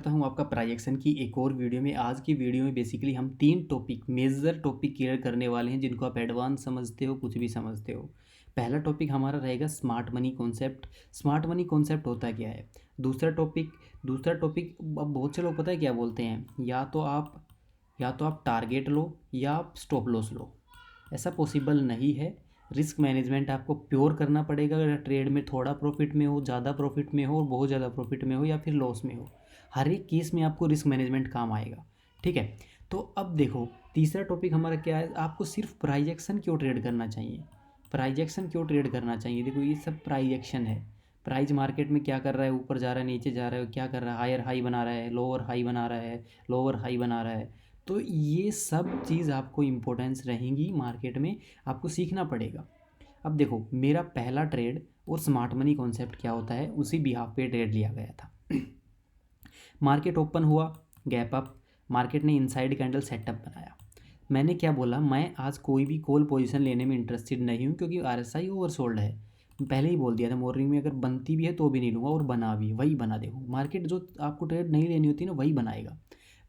करता हूँ आपका प्राइजेक्शन की एक और वीडियो में। आज की वीडियो में बेसिकली हम 3 टॉपिक मेजर टॉपिक क्लियर करने वाले हैं, जिनको आप एडवांस समझते हो, कुछ भी समझते हो। पहला टॉपिक हमारा रहेगा smart money concept. Smart money concept होता क्या है। दूसरा टॉपिक अब बहुत से लोग पता है क्या बोलते हैं, या तो आप टारगेट लो या आप स्टॉप लॉस लो। ऐसा पॉसिबल नहीं है। रिस्क मैनेजमेंट आपको प्योर करना पड़ेगा। अगर ट्रेड में थोड़ा प्रॉफिट में हो, ज़्यादा प्रॉफिट में हो, और बहुत ज़्यादा प्रॉफिट में हो, या फिर लॉस में हो, हर एक केस में आपको रिस्क मैनेजमेंट काम आएगा। ठीक है। तो अब देखो, तीसरा टॉपिक हमारा क्या है। आपको सिर्फ प्राइज एक्शन क्यों ट्रेड करना चाहिए। प्राइज एक्शन क्यों ट्रेड करना चाहिए। देखो, ये सब प्राइज एक्शन है। प्राइस मार्केट में क्या कर रहा है, ऊपर जा रहा है, नीचे जा रहा है, क्या कर रहा है, हायर हाई बना रहा है, लोअर हाई बना रहा है, लोअर हाई बना रहा है। तो ये सब चीज़ आपको इम्पोर्टेंस रहेंगी मार्केट में, आपको सीखना पड़ेगा। अब देखो, मेरा पहला ट्रेड और स्मार्ट मनी कॉन्सेप्ट क्या होता है, उसी बिहाफ पे ट्रेड लिया गया था। मार्केट ओपन हुआ, गैप अप, मार्केट ने इनसाइड कैंडल सेटअप बनाया। मैंने क्या बोला, मैं आज कोई भी कॉल पोजीशन लेने में इंटरेस्टेड नहीं हूँ, क्योंकि आरएसआई ओवरसोल्ड है। पहले ही बोल दिया था, मॉर्निंग में अगर बनती भी है तो भी नहीं लूँगा, और बना भी वही बना। देखो, मार्केट जो आपको ट्रेड नहीं लेनी होती ना, वही बनाएगा।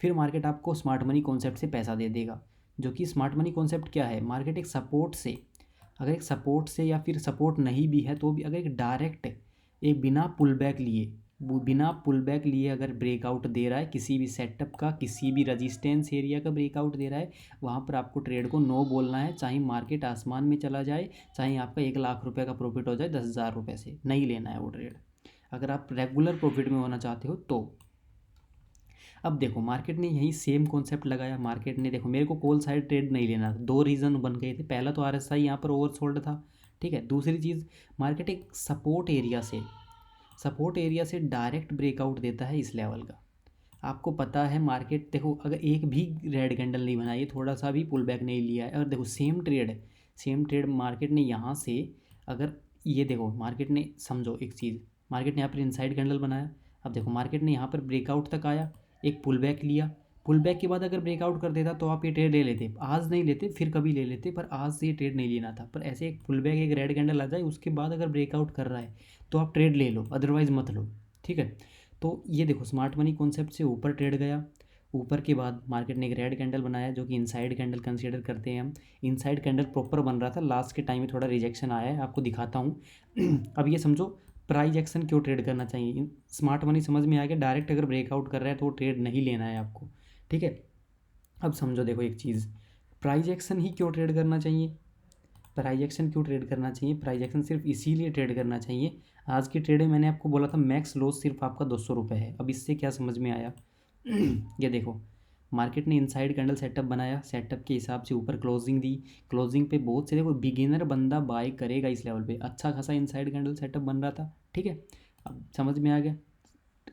फिर मार्केट आपको स्मार्ट मनी कॉन्सेप्ट से पैसा दे देगा। जो कि स्मार्ट मनी कॉन्सेप्ट क्या है, मार्केट एक सपोर्ट से, अगर एक सपोर्ट से या फिर सपोर्ट नहीं भी है तो भी, अगर एक डायरेक्ट, एक बिना पुल बैक लिए, वो बिना पुल बैक लिए अगर ब्रेकआउट दे रहा है किसी भी सेटअप का, किसी भी रजिस्टेंस एरिया का ब्रेकआउट दे रहा है, वहाँ पर आपको ट्रेड को नो बोलना है। चाहे मार्केट आसमान में चला जाए, चाहे आपका 1 लाख रुपये का प्रॉफिट हो जाए 10,000 रुपये से, नहीं लेना है वो ट्रेड, अगर आप रेगुलर प्रॉफिट में होना चाहते हो तो। अब देखो, मार्केट ने यही सेम कॉन्सेप्ट लगाया। मार्केट ने, देखो, मेरे को कॉल साइड ट्रेड नहीं लेना था, दो रीज़न बन गए थे। पहला तो आरएसआई यहाँ पर ओवरसोल्ड था। ठीक है। दूसरी चीज़, मार्केट एक सपोर्ट एरिया से डायरेक्ट ब्रेकआउट देता है इस लेवल का। आपको पता है मार्केट, देखो, अगर एक भी रेड कैंडल नहीं बनाई, थोड़ा सा भी पुल बैक नहीं लिया है, और देखो सेम ट्रेड मार्केट ने यहाँ से, अगर ये देखो, मार्केट ने, समझो एक चीज़, मार्केट ने यहाँ पर इनसाइड कैंडल बनाया। अब देखो, मार्केट ने यहाँ पर ब्रेकआउट तक आया, एक पुल बैक लिया। पुल बैक के बाद अगर ब्रेकआउट कर देता तो आप ये ट्रेड ले लेते। आज नहीं लेते, फिर कभी ले लेते, पर आज से ये ट्रेड नहीं लेना था। पर ऐसे एक पुल बैक, एक रेड कैंडल आ जाए, उसके बाद अगर ब्रेकआउट कर रहा है तो आप ट्रेड ले लो, अदरवाइज़ मत लो। ठीक है। तो ये देखो, स्मार्ट मनी कॉन्सेप्ट से ऊपर ट्रेड गया। ऊपर के बाद मार्केट ने एक रेड कैंडल बनाया, जो कि इनसाइड कैंडल कंसीडर करते हैं हम। इनसाइड कैंडल प्रॉपर बन रहा था, लास्ट के टाइम में थोड़ा रिजेक्शन आया है, आपको दिखाता हूँ। अब ये समझो, प्राइज एक्शन क्यों ट्रेड करना चाहिए। स्मार्ट मनी समझ में आ गया। डायरेक्ट अगर ब्रेकआउट कर रहा है तो ट्रेड नहीं लेना है आपको। ठीक है। अब समझो, देखो एक चीज़, प्राइज एक्शन ही क्यों ट्रेड करना चाहिए। प्राइज एक्शन सिर्फ इसीलिए ट्रेड करना चाहिए। आज की ट्रेड में मैंने आपको बोला था मैक्स लॉस सिर्फ आपका 200 रुपये है। अब इससे क्या समझ में आया। ये देखो, मार्केट ने इनसाइड कैंडल सेटअप बनाया, सेटअप के हिसाब से ऊपर क्लोजिंग दी। क्लोजिंग पे बहुत से, देखो, बिगिनर बंदा बाय करेगा इस लेवल पे। अच्छा खासा इनसाइड कैंडल सेटअप बन रहा था। ठीक है। अब समझ में आ गया।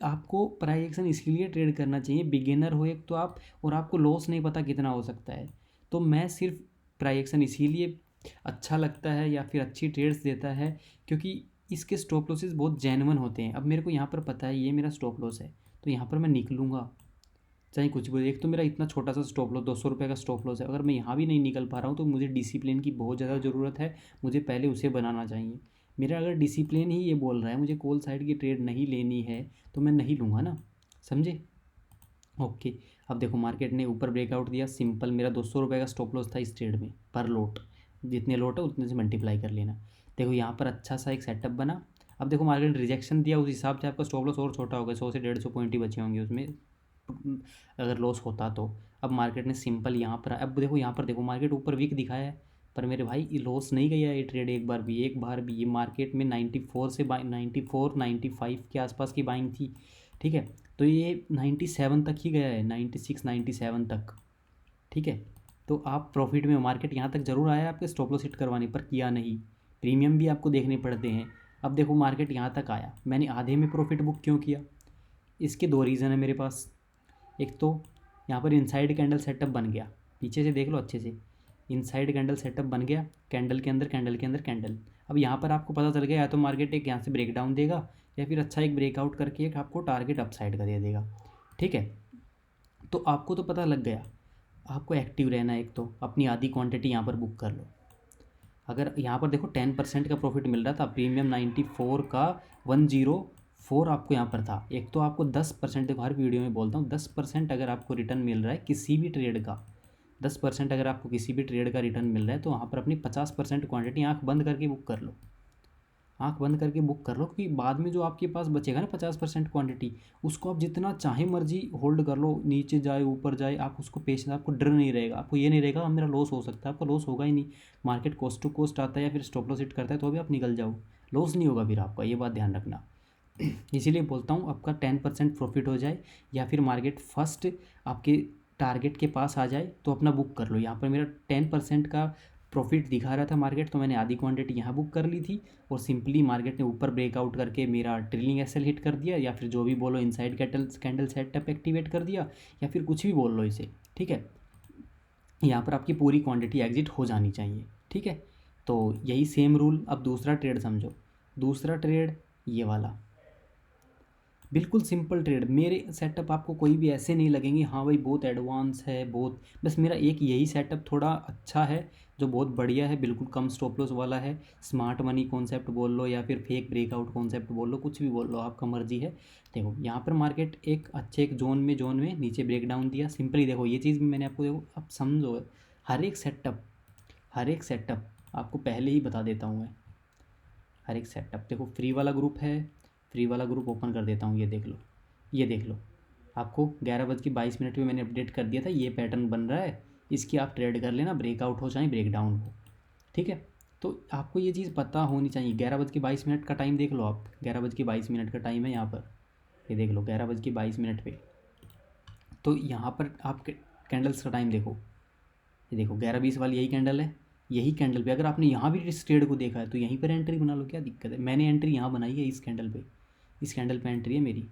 आपको प्राइस एक्शन इसलिए ट्रेड करना चाहिए, बिगिनर हो एक तो आप, और आपको लॉस नहीं पता कितना हो सकता है। तो मैं सिर्फ प्राइस एक्शन इसीलिए अच्छा लगता है या फिर अच्छी ट्रेड्स देता है, क्योंकि इसके स्टॉप लॉसेस बहुत जेन्युइन होते हैं। अब मेरे को यहाँ पर पता है ये मेरा स्टॉप लॉस है, तो यहाँ पर मैं निकलूँगा चाहे कुछ भी। एक तो मेरा इतना छोटा सा स्टॉप लॉस, 200 रुपये का स्टॉप लॉस है, अगर मैं यहाँ भी नहीं निकल पा रहा हूँ तो मुझे डिसिप्लिन की बहुत ज़्यादा ज़रूरत है। मुझे पहले उसे बनाना चाहिए। मेरा अगर डिसिप्लिन ही ये बोल रहा है मुझे कॉल साइड की ट्रेड नहीं लेनी है, तो मैं नहीं लूँगा ना। समझे। ओके। अब देखो, मार्केट ने ऊपर ब्रेकआउट दिया, सिंपल, मेरा 200 रुपये का स्टॉप लॉस था इस ट्रेड में, पर लोट, जितने लोट है उतने से मल्टीप्लाई कर लेना। देखो, यहाँ पर अच्छा सा एक सेटअप बना। अब देखो, मार्केट ने रिजेक्शन दिया, उस हिसाब से आपका स्टॉप लॉस और छोटा हो गया, 100 से 150 पॉइंट ही बचे होंगे उसमें, अगर लॉस होता तो। अब मार्केट ने सिंपल यहाँ पर, अब देखो, यहाँ पर देखो, मार्केट ऊपर वीक दिखाया है, पर मेरे भाई ये लॉस नहीं गया ये ट्रेड एक बार भी। ये मार्केट में 94 से 94 95 के आसपास की बाइंग थी। ठीक है। तो ये 97 तक ही गया है, 96 97 तक। ठीक है। तो आप प्रॉफिट में, मार्केट यहाँ तक ज़रूर आया आपके स्टॉप लॉस हिट करवाने पर, किया नहीं। प्रीमियम भी आपको देखने पड़ते हैं। अब देखो, मार्केट यहाँ तक आया, मैंने आधे में प्रॉफिट बुक क्यों किया। इसके दो रीज़न है मेरे पास। एक तो यहाँ पर इनसाइड कैंडल सेटअप बन गया, पीछे से देख लो अच्छे से, इनसाइड कैंडल सेटअप बन गया, कैंडल के अंदर कैंडल के अंदर कैंडल। अब यहाँ पर आपको पता चल गया, या तो मार्केट एक यहाँ से ब्रेकडाउन देगा, या फिर अच्छा एक ब्रेकआउट करके एक आपको टारगेट अपसाइड का दे देगा। ठीक है। तो आपको तो पता लग गया, आपको एक्टिव रहना है। एक तो अपनी आधी क्वांटिटी यहाँ पर बुक कर लो। अगर यहाँ पर देखो 10% का प्रॉफिट मिल रहा था, प्रीमियम 94 का 4 आपको यहाँ पर था। एक तो आपको 10%, देखो हर वीडियो में बोलता हूँ 10% अगर आपको रिटर्न मिल रहा है किसी भी ट्रेड का, 10% अगर आपको किसी भी ट्रेड का रिटर्न मिल रहा है तो वहाँ पर अपनी 50% क्वांटिटी आँख बंद करके बुक कर लो, आँख बंद करके बुक कर लो, क्योंकि बाद में जो आपके पास बचेगा ना 50% क्वांटिटी, उसको आप जितना चाहे मर्जी होल्ड कर लो, नीचे जाए ऊपर जाए, आप उसको पेशेंस, आपको डर नहीं रहेगा, आपको ये नहीं रहेगा मेरा लॉस हो सकता है, आपका लॉस होगा ही नहीं। मार्केट कोस्ट टू कोस्ट आता है या फिर स्टॉप लॉस हिट करता है तो भी आप निकल जाओ, लॉस नहीं होगा फिर आपका, ये बात ध्यान रखना। इसीलिए बोलता हूँ आपका 10% प्रॉफिट हो जाए या फिर मार्केट फर्स्ट आपके टारगेट के पास आ जाए तो अपना बुक कर लो। यहाँ पर मेरा 10% का प्रॉफिट दिखा रहा था मार्केट, तो मैंने आधी क्वांटिटी यहाँ बुक कर ली थी और सिंपली मार्केट ने ऊपर ब्रेकआउट करके मेरा ट्रिलिंग एसएल हिट कर दिया, या फिर जो भी बोलो इनसाइड कैंडल सेटअप एक्टिवेट कर दिया, या फिर कुछ भी बोल लो इसे, ठीक है। यहाँ पर आपकी पूरी क्वांटिटी एग्जिट हो जानी चाहिए, ठीक है। तो यही सेम रूल। अब दूसरा ट्रेड समझो, दूसरा ट्रेड ये वाला, बिल्कुल सिंपल ट्रेड। मेरे सेटअप आपको कोई भी ऐसे नहीं लगेंगे हाँ भाई बहुत एडवांस है बहुत, बस मेरा एक यही सेटअप थोड़ा अच्छा है जो बहुत बढ़िया है, बिल्कुल कम स्टॉप लॉस वाला है। स्मार्ट मनी कॉन्सेप्ट बोल लो या फिर फेक ब्रेकआउट कॉन्सेप्ट बोल लो, कुछ भी बोल लो, आपका मर्जी है। देखो यहाँ पर मार्केट एक अच्छे एक जोन में नीचे ब्रेक डाउन दिया। सिंपली देखो ये चीज़ भी मैंने आपको, देखो आप समझो, हर एक सेटअप आपको पहले ही बता देता हूँ मैं। हर एक सेटअप देखो, फ्री वाला ग्रुप है, फ्री वाला ग्रुप ओपन कर देता हूँ, ये देख लो, ये देख लो। आपको 11:22 में मैंने अपडेट कर दिया था, ये पैटर्न बन रहा है, इसकी आप ट्रेड कर लेना, ब्रेकआउट हो चाहे ब्रेक डाउन हो, ठीक है। तो आपको ये चीज़ पता होनी चाहिए। 11:22 का टाइम देख लो आप, 11:22 का टाइम है यहाँ पर, ये देख लो 11:22 पे। तो यहाँ पर आप कैंडल्स का टाइम देखो, ये देखो 11:20 वाली यही कैंडल है, यही कैंडल पे अगर आपने यहाँ भी इस ट्रेड को देखा है तो यहीं पर एंट्री बना लो, क्या दिक्कत है। मैंने एंट्री यहाँ बनाई है इस कैंडल पे, इस कैंडल पे एंट्री है मेरी,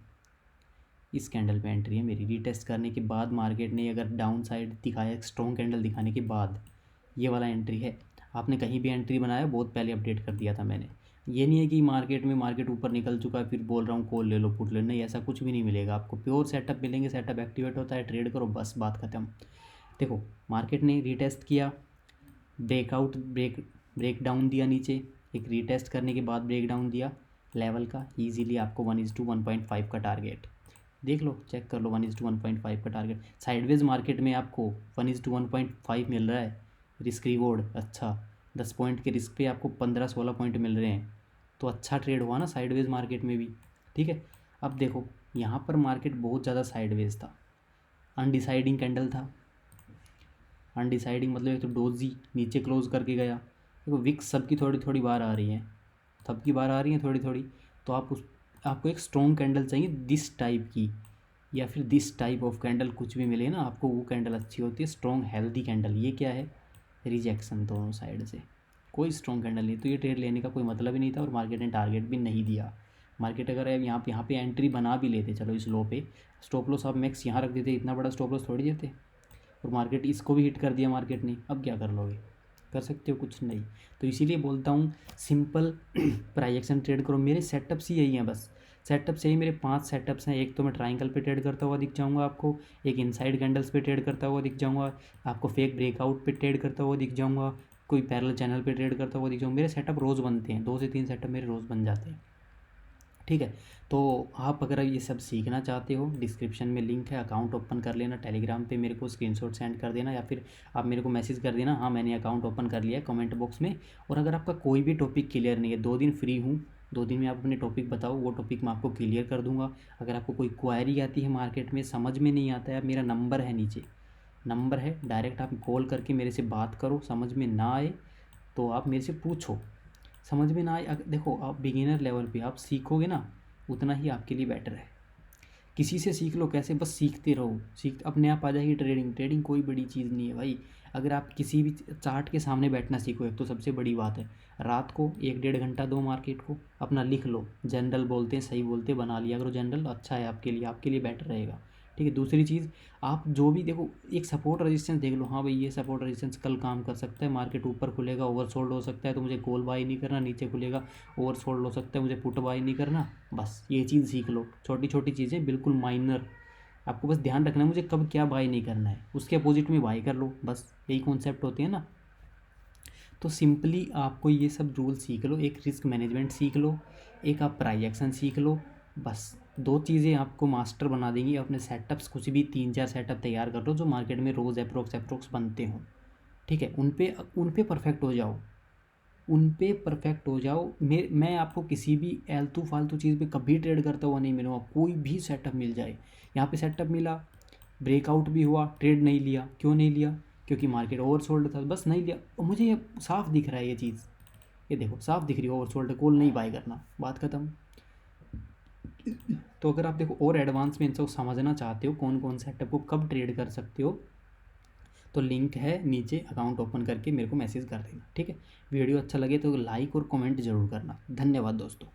इस कैंडल पे एंट्री है मेरी। रीटेस्ट करने के बाद मार्केट ने अगर डाउन साइड दिखाया, एक स्ट्रॉन्ग कैंडल दिखाने के बाद, ये वाला एंट्री है। आपने कहीं भी एंट्री बनाया बहुत पहले अपडेट कर दिया था मैंने। ये नहीं है कि मार्केट ऊपर निकल चुका है फिर बोल रहा हूँ कॉल ले लो पुट ले लो, नहीं ऐसा कुछ भी नहीं मिलेगा आपको। प्योर सेटअप मिलेंगे, सेटअप एक्टिवेट होता है, ट्रेड करो बस, बात खत्म। देखो मार्केट ने रीटेस्ट किया, ब्रेक डाउन दिया नीचे, एक रीटेस्ट करने के बाद ब्रेक डाउन दिया लेवल का, इजीली आपको 1:1.5 का टारगेट देख लो, चेक कर लो 1:1.5 का टारगेट। साइडवेज मार्केट में आपको 1:1.5 मिल रहा है, रिस्क रिवॉर्ड अच्छा, 10 पॉइंट के रिस्क पे आपको 15-16 पॉइंट मिल रहे हैं, तो अच्छा ट्रेड हुआ ना साइडवेज मार्केट में भी, ठीक है। अब देखो यहाँ पर मार्केट बहुत ज़्यादा साइडवेज था, अनडिसाइडिंग कैंडल था। अनडिसाइडिंग मतलब एक तो डोजी नीचे क्लोज करके गया। देखो विक्स सबकी थोड़ी थोड़ी बार आ रही हैं, सबकी बार आ रही हैं थोड़ी थोड़ी, तो आपको एक स्ट्रॉन्ग कैंडल चाहिए दिस टाइप की, या फिर दिस टाइप ऑफ कैंडल, कुछ भी मिले ना आपको वो कैंडल अच्छी होती है, स्ट्रॉन्ग हेल्दी कैंडल। ये क्या है, रिजेक्शन दोनों साइड से, कोई स्ट्रॉन्ग कैंडल नहीं, तो ये ट्रेड लेने का कोई मतलब ही नहीं था और मार्केट ने टारगेट भी नहीं दिया। मार्केट अगर यहाँ पे एंट्री बना भी लेते, चलो इस लो पे स्टॉप लॉस आप मैक्स यहाँ रख देते, इतना बड़ा स्टॉप लॉस थोड़ी देते, और मार्केट इसको भी हिट कर दिया मार्केट ने, अब क्या कर लोगे, कर सकते हो कुछ नहीं। तो इसीलिए बोलता हूँ सिंपल प्राइस एक्शन ट्रेड करो। मेरे सेटअप्स ही यही हैं बस, सेटअप से ही मेरे 5 सेटअप्स हैं। एक तो मैं ट्रायंगल पे ट्रेड करता हुआ दिख जाऊंगा आपको, एक इनसाइड कैंडल्स पे ट्रेड करता हुआ दिख जाऊंगा आपको, फेक ब्रेकआउट पे ट्रेड करता हुआ दिख जाऊंगा, कोई पैरेलल चैनल पे ट्रेड करता हुआ दिख जाऊंगा। मेरे सेटअप रोज़ बनते हैं, 2 से 3 सेटअप मेरे रोज़ बन जाते हैं, ठीक है। तो आप अगर ये सब सीखना चाहते हो, डिस्क्रिप्शन में लिंक है, अकाउंट ओपन कर लेना, टेलीग्राम पे मेरे को स्क्रीनशॉट सेंड कर देना, या फिर आप मेरे को मैसेज कर देना हाँ मैंने अकाउंट ओपन कर लिया है, कमेंट बॉक्स में। और अगर आपका कोई भी टॉपिक क्लियर नहीं है, 2 दिन फ्री हूँ, 2 दिन में आप अपने टॉपिक बताओ, वो टॉपिक मैं आपको क्लियर कर दूंगा। अगर आपको कोई क्वायरी आती है मार्केट में, समझ में नहीं आता है, मेरा नंबर है नीचे, नंबर है, डायरेक्ट आप कॉल करके मेरे से बात करो। समझ में ना आए तो आप मेरे से पूछो, समझ में ना आए देखो आप बिगिनर लेवल पे आप सीखोगे ना, उतना ही आपके लिए बेटर है। किसी से सीख लो, कैसे, बस सीखते रहो, अपने आप आ जाएगी ट्रेडिंग। ट्रेडिंग कोई बड़ी चीज़ नहीं है भाई। अगर आप किसी भी चार्ट के सामने बैठना सीखो, एक तो सबसे बड़ी बात है, रात को 1-1.5 घंटा दो मार्केट को, अपना लिख लो, जनरल बोलते हैं सही बोलते हैं, बना लिया करो जनरल, अच्छा है आपके लिए बेटर रहेगा, ठीक है। दूसरी चीज़, आप जो भी देखो, एक सपोर्ट रेजिस्टेंस देख लो, हाँ भाई ये सपोर्ट रेजिस्टेंस कल काम कर सकता है, मार्केट ऊपर खुलेगा ओवरसोल्ड हो सकता है तो मुझे कॉल बाई नहीं करना, नीचे खुलेगा ओवरसोल्ड हो सकता है मुझे पुट बाई नहीं करना, बस ये चीज़ सीख लो। छोटी छोटी चीज़ें बिल्कुल माइनर, आपको बस ध्यान रखना है मुझे कब क्या बाई नहीं करना है, उसके अपोजिट में बाई कर लो, बस यही कॉन्सेप्ट होते हैं ना। तो सिंपली आपको ये सब रूल सीख लो, एक रिस्क मैनेजमेंट सीख लो, एक आप प्राइस एक्शन सीख लो, बस 2 चीज़ें आपको मास्टर बना देंगी अपने सेटअप्स। कुछ भी 3-4 सेटअप तैयार कर लो जो मार्केट में रोज़ अप्रोक्स बनते हों, ठीक है, उन पे परफेक्ट हो जाओ, उन पे परफेक्ट हो जाओ। मैं आपको किसी भी आलतू फालतू चीज़ पे कभी ट्रेड करता हुआ नहीं मिलूँगा। कोई भी सेटअप मिल जाए, यहाँ पे सेटअप मिला, ब्रेकआउट भी हुआ, ट्रेड नहीं लिया। क्यों नहीं लिया? क्योंकि मार्केट ओवरसोल्ड था, बस नहीं लिया। और मुझे ये साफ दिख रहा है ये चीज़, ये देखो साफ दिख रही है ओवरसोल्ड, कॉल नहीं बाय करना, बात ख़त्म। तो अगर आप देखो और एडवांस में इनको समझना चाहते हो कौन कौन सेटअप को कब ट्रेड कर सकते हो, तो लिंक है नीचे, अकाउंट ओपन करके मेरे को मैसेज कर देना, ठीक है। वीडियो अच्छा लगे तो लाइक और कमेंट ज़रूर करना। धन्यवाद दोस्तों।